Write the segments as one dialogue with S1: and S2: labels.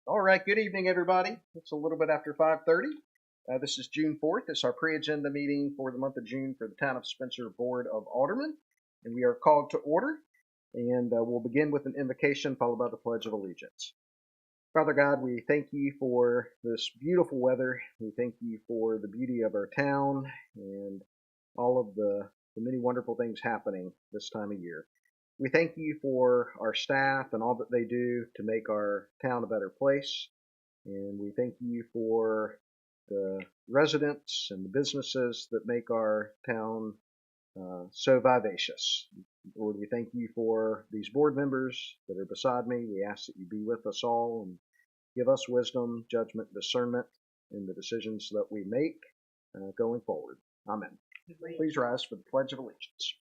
S1: All right, good evening, everybody. It's a little bit after 5:30. This is June 4th. It's our pre-agenda meeting for the month of June for the Town of Spencer Board of Aldermen, and we are called to order, and we'll begin with an invocation followed by the Pledge of Allegiance. Father God, we thank you for this beautiful weather. We thank you for the beauty of our town and all of the many wonderful things happening this time of year. We thank you for our staff and all that they do to make our town a better place. And we thank you for the residents and the businesses that make our town so vivacious. Lord, we thank you for these board members that are beside me. We ask that you be with us all and give us wisdom, judgment, discernment in the decisions that we make going forward. Amen. Please rise for the Pledge of Allegiance.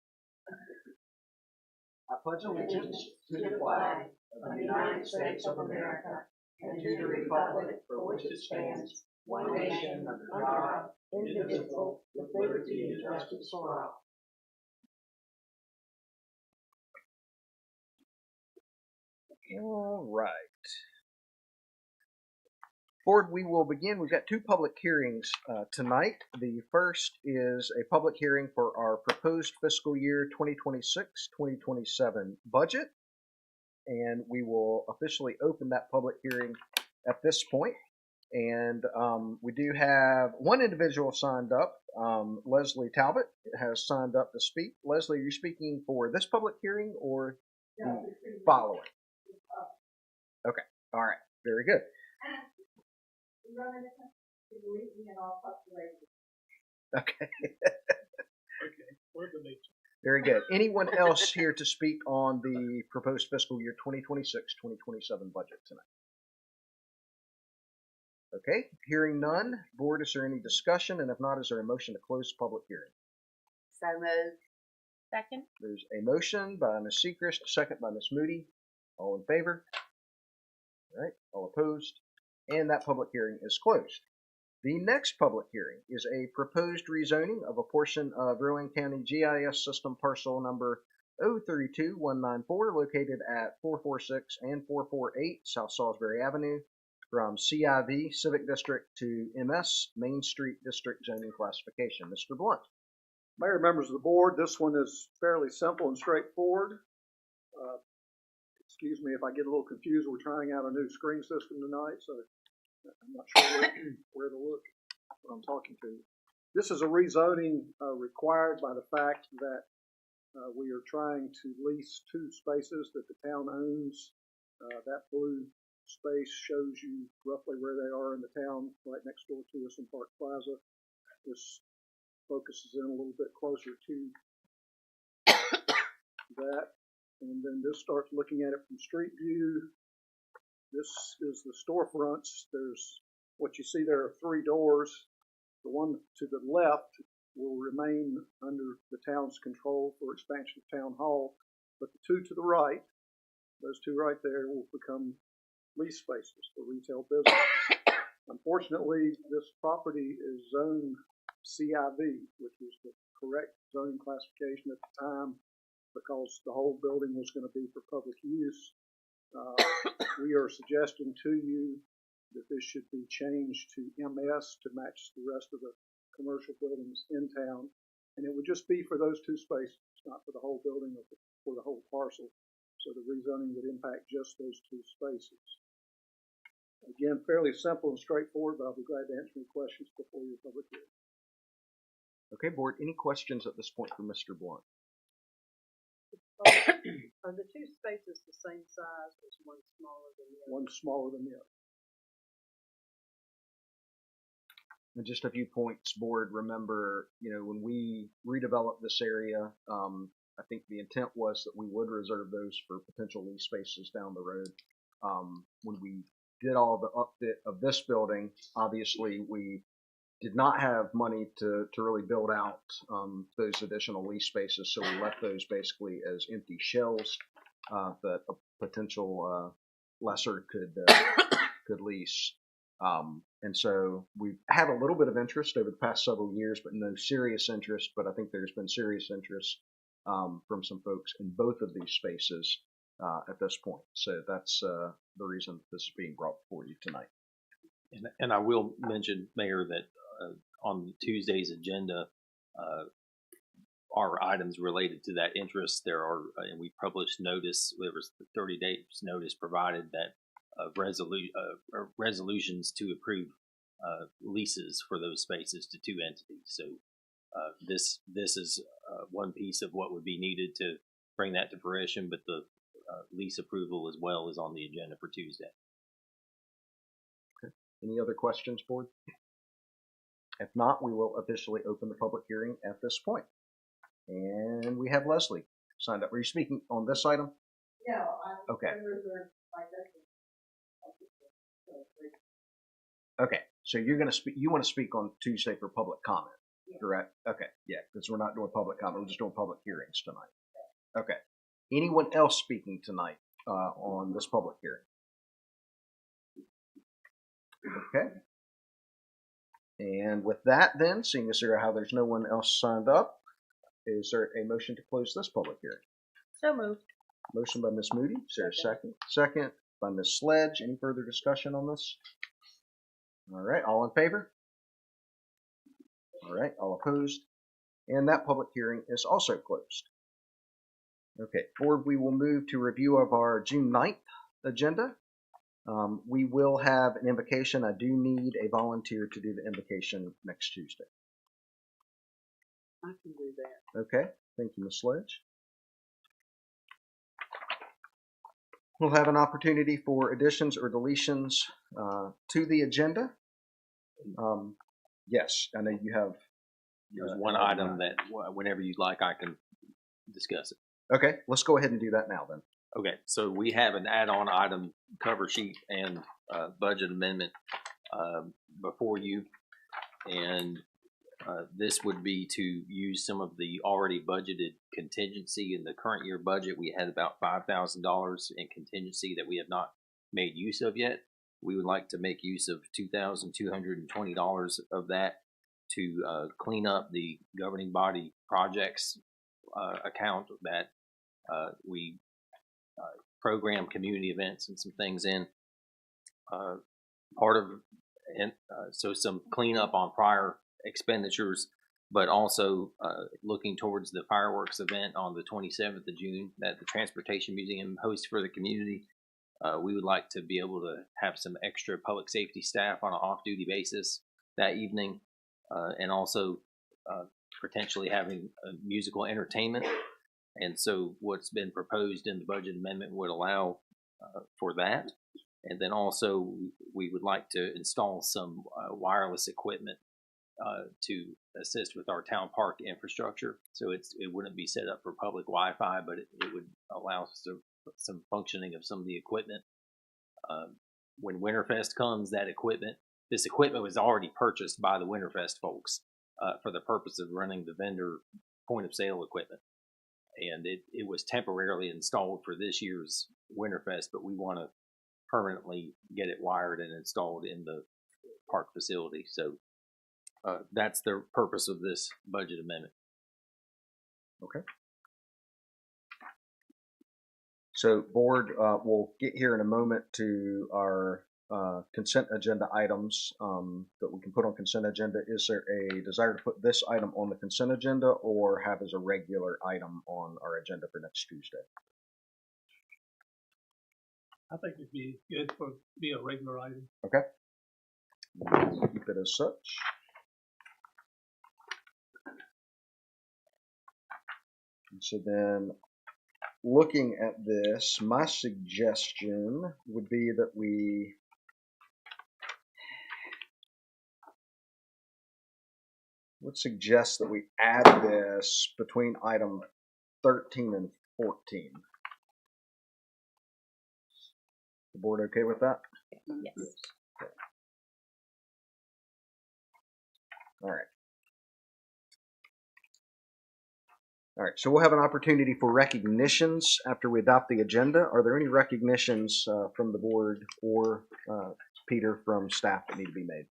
S1: I pledge allegiance to the flag of the United States of America and to the republic for which it stands, one nation under God, indivisible, with liberty and justice for all. All right. Board, we will begin. We've got two public hearings tonight. The first is a public hearing for our proposed fiscal year 2026-2027 budget, and we will officially open that public hearing at this point. And we do have one individual signed up. Leslie Talbot has signed up to speak. Leslie, are you speaking for this public hearing or the following? Okay. All right. Very good. Okay. Very good. Anyone else here to speak on the proposed fiscal year 2026-2027 budget tonight? Okay, hearing none. Board, is there any discussion? And if not, is there a motion to close the public hearing?
S2: So moved. Second.
S1: There's a motion by Ms. Sechrist, a second by Ms. Moody. All in favor? All right, all opposed? And that public hearing is closed. The next public hearing is a proposed rezoning of a portion of Rowan County GIS system parcel number 032194 located at 446 and 448 South Salisbury Avenue from CIV Civic District to MS Main Street District zoning classification. Mr. Blunt.
S3: Mayor, members of the board, this one is fairly simple and straightforward. Excuse me if I get a little confused. We're trying out a new screen system tonight, so I'm not sure where to look when I'm talking to you. This is a rezoning required by the fact that we are trying to lease two spaces that the town owns. That blue space shows you roughly where they are in the town, right next door to us in Park Plaza. This focuses in a little bit closer to that. And then this starts looking at it from street view. This is the storefronts. There's what you see there are three doors. The one to the left will remain under the town's control for expansion of town hall, but the two to the right, those two right there, will become lease spaces for retail business. Unfortunately, this property is zoned CIV, which was the correct zoning classification at the time because the whole building was going to be for public use. We are suggesting to you that this should be changed to MS to match the rest of the commercial buildings in town, and it would just be for those two spaces, not for the whole building or for the whole parcel. So the rezoning would impact just those two spaces. Again, fairly simple and straightforward, but I'll be glad to answer any questions before your public hearing.
S1: Okay, board, any questions at this point for Mr. Blunt?
S4: Are the two spaces the same size, or is one smaller than the other?
S3: One smaller than the other.
S1: And just a few points, board. Remember, when we redeveloped this area, I think the intent was that we would reserve those for potential lease spaces down the road. When we did all the upfit of this building, obviously we did not have money to really build out those additional lease spaces, so we left those basically as empty shells that a potential lessor could lease. And so we've had a little bit of interest over the past several years, but no serious interest. But I think there's been serious interest from some folks in both of these spaces. at this point. So that's the reason this is being brought before you tonight.
S5: And I will mention, Mayor, that on Tuesday's agenda are items related to that interest. There are, and we published notice, there was the 30 days notice provided that resolutions to approve leases for those spaces to two entities. So this is one piece of what would be needed to bring that to fruition, but the lease approval as well is on the agenda for Tuesday.
S1: Okay. Any other questions, board? If not, we will officially open the public hearing at this point. And we have Leslie signed up. Are you speaking on this item?
S6: No, I'm
S1: okay.
S6: reserved my session.
S1: Okay, so you're going to speak. You want to speak on Tuesday for public comment,
S6: yeah.
S1: Correct? Okay, yeah, because we're not doing public comment. We're just doing public hearings tonight. Okay. Anyone else speaking tonight on this public hearing? Okay. And with that, then, seeing as how there's no one else signed up, is there a motion to close this public hearing?
S2: So moved.
S1: Motion by Ms. Moody. Is there a second? Second by Ms. Sledge. Any further discussion on this? All right. All in favor? All right. All opposed? And that public hearing is also closed. Okay. Board, we will move to review of our June 9th agenda. We will have an invocation. I do need a volunteer to do the invocation next Tuesday.
S4: I can do that.
S1: Okay, thank you, Ms. Sledge. We'll have an opportunity for additions or deletions to the agenda. Yes, I know you have.
S5: There's one item that whenever you'd like, I can discuss it.
S1: Okay, let's go ahead and do that now then.
S5: Okay, so we have an add-on item cover sheet and budget amendment before you, and this would be to use some of the already budgeted contingency in the current year budget. We had about $5,000 in contingency that we have not made use of yet. We would like to make use of $2,220 of that to clean up the governing body projects account that we program community events and some things in. So some cleanup on prior expenditures, but also looking towards the fireworks event on the 27th of June that the Transportation Museum hosts for the community. We would like to be able to have some extra public safety staff on an off-duty basis that evening, and also potentially having musical entertainment. And so what's been proposed in the budget amendment would allow for that. And then also we would like to install some wireless equipment to assist with our town park infrastructure. So it wouldn't be set up for public Wi-Fi, but it would allow some functioning of some of the equipment. When Winterfest comes, this equipment was already purchased by the Winterfest folks for the purpose of running the vendor point of sale equipment. And it was temporarily installed for this year's Winterfest, but we want to permanently get it wired and installed in the park facility. So that's the purpose of this budget amendment.
S1: Okay. So board, we'll get here in a moment to our consent agenda items that we can put on consent agenda. Is there a desire to put this item on the consent agenda or have as a regular item on our agenda for next Tuesday?
S7: I think it'd be good for be a regular item.
S1: Okay. We'll keep it as such. And so then, looking at this, my suggestion would be that we would suggest that we add this between item 13 and 14. The board okay with that?
S2: Yes.
S1: Okay. All right. All right, so we'll have an opportunity for recognitions after we adopt the agenda. Are there any recognitions from the board or Peter from staff that need to be made?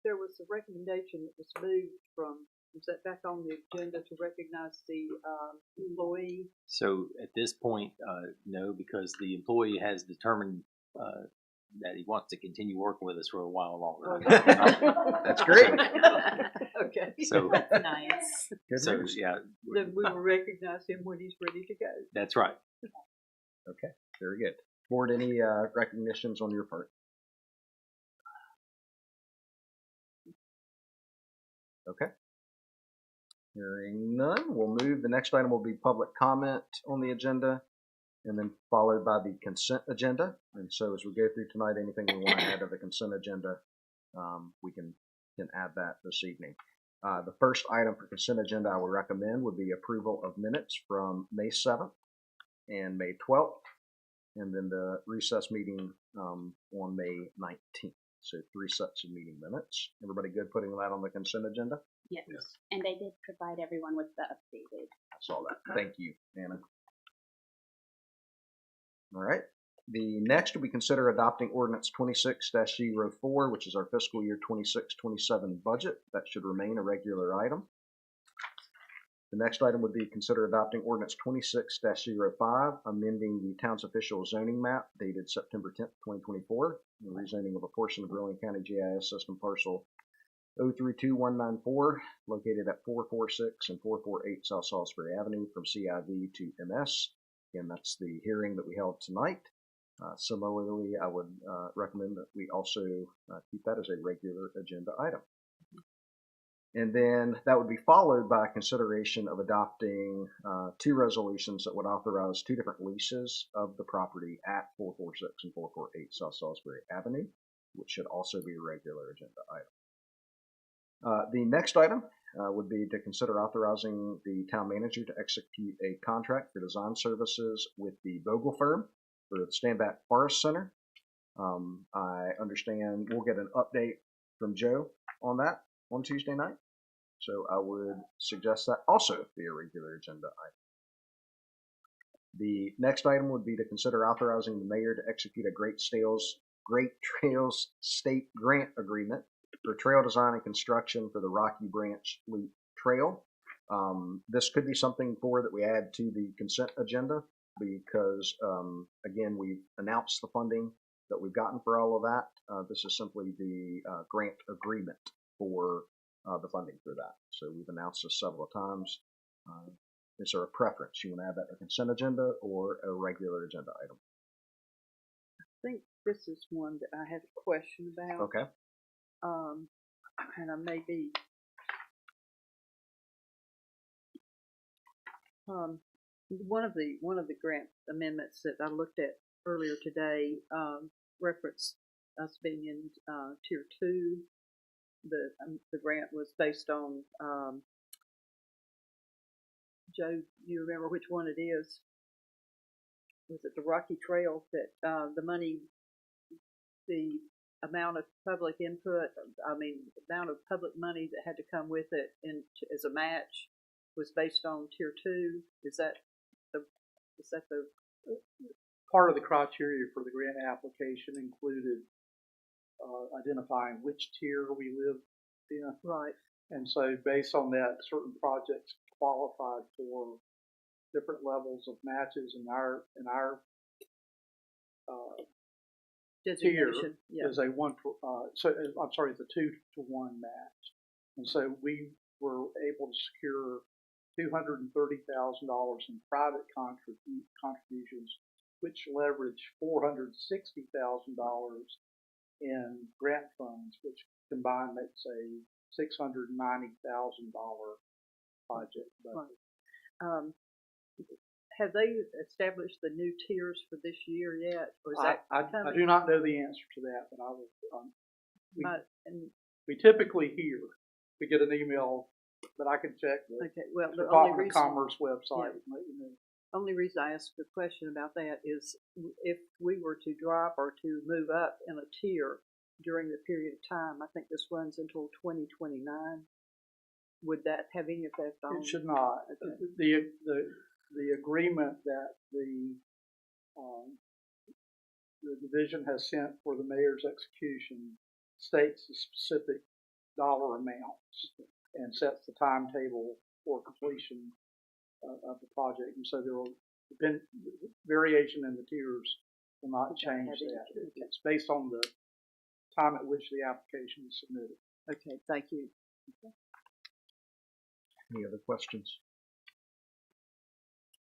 S4: There was a recommendation that was moved from is that back on the agenda to recognize the employee?
S5: So at this point, no, because the employee has determined that he wants to continue working with us for a while longer.
S1: That's great.
S4: Okay.
S5: So,
S2: That's nice.
S1: Good
S5: so
S1: news.
S5: yeah,
S4: Then we will recognize him when he's ready to go.
S5: that's right.
S1: Okay, very good. Board, any recognitions on your part? Okay. Hearing none, we'll move. The next item will be public comment on the agenda, and then followed by the consent agenda. And so as we go through tonight, anything we want to add to the consent agenda, we can add that this evening. The first item for consent agenda I would recommend would be approval of minutes from May 7th and May 12th, and then the recess meeting on May 19th. So 3 sets of meeting minutes. Everybody good putting that on the consent agenda?
S2: Yes. And I did provide everyone with the updated.
S1: I saw that. Thank you, Anna. All right. The next, we consider adopting ordinance 26-04, which is our fiscal year 26-27 budget. That should remain a regular item. The next item would be consider adopting ordinance 26-05, amending the town's official zoning map dated September 10th, 2024, and rezoning of a portion of Rowan County GIS system parcel 032194, located at 446 and 448 South Salisbury Avenue, from CIV to MS. Again, that's the hearing that we held tonight. Similarly, I would recommend that we also keep that as a regular agenda item. And then that would be followed by consideration of adopting 2 resolutions that would authorize 2 different leases of the property at 446 and 448 South Salisbury Avenue, which should also be a regular agenda item. The next item would be to consider authorizing the town manager to execute a contract for design services with the Bogle firm for the Standback Forest Center. I understand we'll get an update from Joe on that on Tuesday night. So I would suggest that also be a regular agenda item. The next item would be to consider authorizing the mayor to execute a Great Trails State Grant Agreement for trail design and construction for the Rocky Branch Loop Trail. This could be something that we add to the consent agenda because, again, we've announced the funding that we've gotten for all of that. This is simply the grant agreement for the funding for that. So we've announced this several times. Is there a preference? You want to add that to consent agenda or a regular agenda item?
S4: I think this is one that I have a question about.
S1: Okay.
S4: And I may be one of the grant amendments that I looked at earlier today referenced us being in tier 2. The grant was based on Joe. You remember which one it is? Was it the Rocky Trail that the money, the amount of public input, the amount of public money that had to come with it as a match was based on tier 2? Is that the
S3: Part of the criteria for the grant application included identifying which tier we lived in.
S4: right?
S3: And so based on that, certain projects qualified for different levels of matches, and our tier
S4: Designation. Yeah.
S3: is a 1 for, it's a 2-to-1 match. And so we were able to secure $230,000 in private contributions, which leveraged $460,000 in grant funds, which combined makes a $690,000 project budget.
S4: Right. Have they established the new tiers for this year yet? Or is
S3: I do not know the answer to that, but I will. We typically hear. We get an email, but I can check the Department of Commerce website and let you know.
S4: Only reason I asked the question about that is if we were to drop or to move up in a tier during the period of time, I think this runs until 2029. Would that have any effect on?
S3: It should not. The agreement that the division has sent for the mayor's execution states the specific dollar amounts. and sets the timetable for completion of the project. And so there will depend, variation in the tiers will not change that. It's based on the time at which the application is submitted.
S4: Okay, thank you.
S1: Any other questions?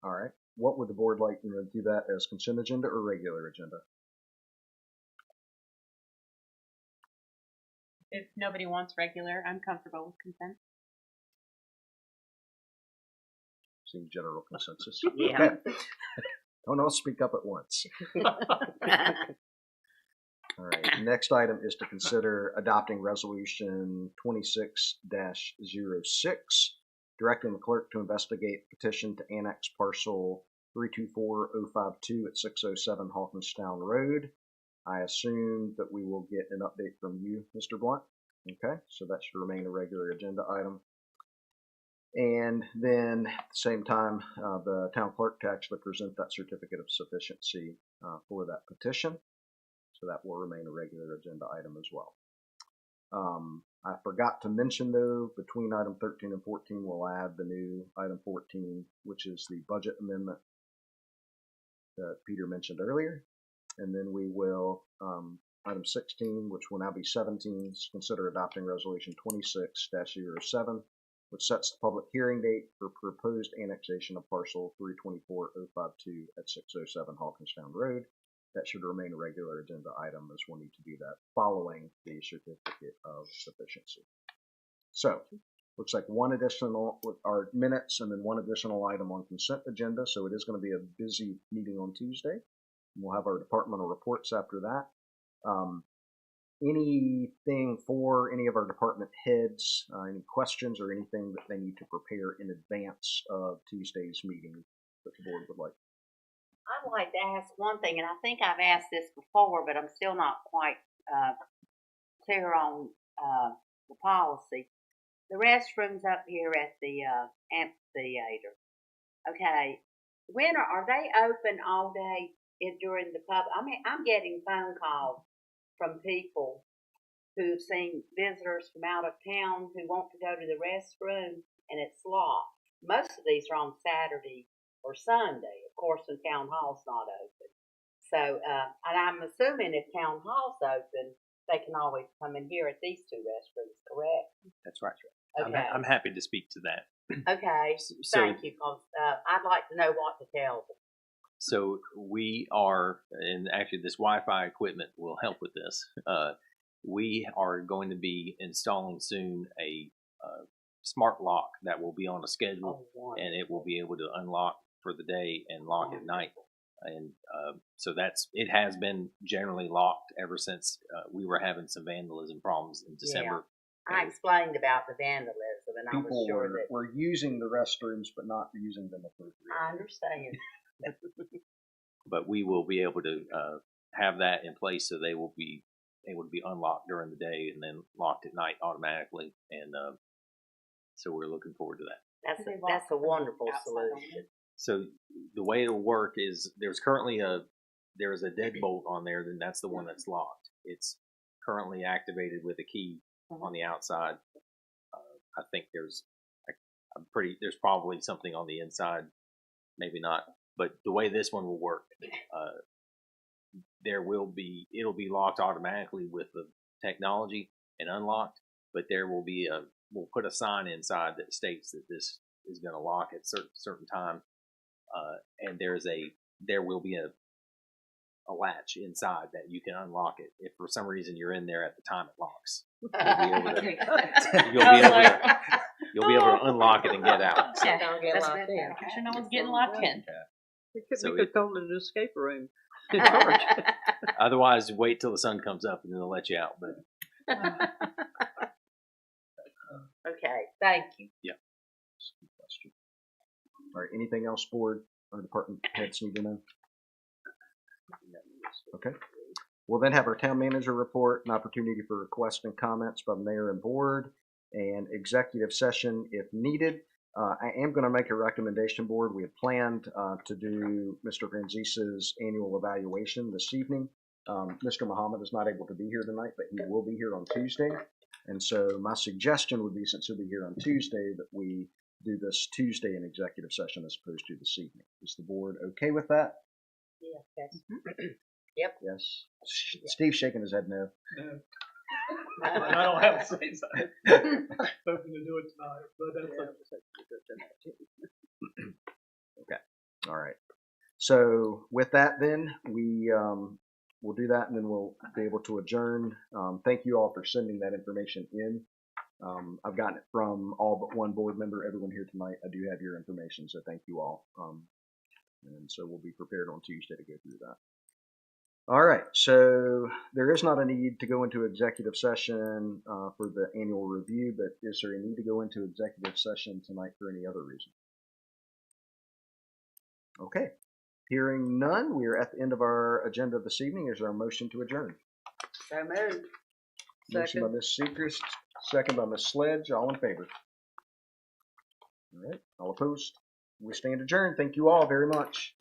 S1: All right. What would the board like to do that as consent agenda or regular agenda?
S2: If nobody wants regular, I'm comfortable with consent.
S1: Seems general consensus.
S2: Yeah.
S1: Okay. Don't all speak up at once. All right. Next item is to consider adopting resolution 26-06, directing the clerk to investigate petition to annex parcel 324052 at 607 Hawkinstown Road. I assume that we will get an update from you, Mr. Blunt. Okay, so that should remain a regular agenda item. And then at the same time, the town clerk to actually present that certificate of sufficiency for that petition. So that will remain a regular agenda item as well. I forgot to mention, though, between item 13 and 14, we'll add the new item 14, which is the budget amendment that Peter mentioned earlier. And then we will, item 16, which will now be 17, consider adopting resolution 26-07, which sets the public hearing date for proposed annexation of parcel 324052 at 607 Hawkinstown Road. That should remain a regular agenda item, as we'll need to do that following the certificate of sufficiency. So, looks like one additional, our minutes, and then one additional item on consent agenda. So it is going to be a busy meeting on Tuesday. We'll have our departmental reports after that. Anything for any of our department heads, any questions or anything that they need to prepare in advance of Tuesday's meeting that the board would like?
S6: I'd like to ask one thing, and I think I've asked this before, but I'm still not quite clear on the policy. The restrooms up here at the amphitheater, okay, when are they open all day during the pub? I mean, I'm getting phone calls from people who've seen visitors from out of town who want to go to the restroom, and it's locked. Most of these are on Saturday or Sunday, of course, when town hall's not open. So, and I'm assuming if town hall's open, they can always come in here at these two restrooms, correct?
S5: That's right.
S6: Okay.
S5: I'm happy to speak to that.
S6: Okay.
S5: So,
S6: thank you, because I'd like to know what to tell them.
S5: So we are, and actually this Wi-Fi equipment will help with this. We are going to be installing soon a smart lock that will be on a schedule, and it will be able to unlock for the day and lock at night. And so it has been generally locked ever since we were having some vandalism problems in December.
S6: Yeah. I explained about the vandalism, and I was sure that
S1: we're using the restrooms, but not using them appropriately.
S6: I understand.
S5: But we will be able to have that in place, so they will be able to be unlocked during the day and then locked at night automatically. And so we're looking forward to that.
S6: That's a wonderful solution.
S5: So the way it'll work is there's currently there's a deadbolt on there, then that's the one that's locked. It's currently activated with a key on the outside. I think there's probably something on the inside, maybe not. But the way this one will work, it'll be locked automatically with the technology and unlocked. But we'll put a sign inside that states that this is going to lock at certain time, and there will be a latch inside that you can unlock it. If for some reason you're in there at the time it locks, you'll be able to unlock it and get out.
S2: Okay. That's good. Sure no one's getting locked in.
S4: We could call it an escape room.
S5: Otherwise, wait till the sun comes up and then they'll let you out. But
S6: Okay, thank you.
S5: Yeah.
S1: Question. All right. Anything else, board or department heads need to know? Okay. We'll then have our town manager report, an opportunity for requests and comments by the mayor and board, and executive session if needed. I am going to make a recommendation, board. We had planned to do Mr. Franzisa's annual evaluation this evening. Mr. Muhammad is not able to be here tonight, but he will be here on Tuesday. And so my suggestion would be, since he'll be here on Tuesday, that we do this Tuesday in executive session as opposed to this evening. Is the board okay with that?
S6: Yes.
S1: Yes. Steve's shaking his head no.
S7: And I don't have to say something. Hoping to do it tonight, but that's
S1: Okay. All right. So with that, then we'll do that, and then we'll be able to adjourn. Thank you all for sending that information in. I've gotten it from all but one board member. Everyone here tonight, I do have your information, so thank you all. And so we'll be prepared on Tuesday to go through that. All right, so there is not a need to go into executive session for the annual review, but is there a need to go into executive session tonight for any other reason? Okay, hearing none, we are at the end of our agenda this evening. Is there a motion to adjourn?
S4: So moved.
S1: Motion by Ms. Sechrist, second by Ms. Sledge. All in favor? All right, all opposed? We stand adjourned. Thank you all very much.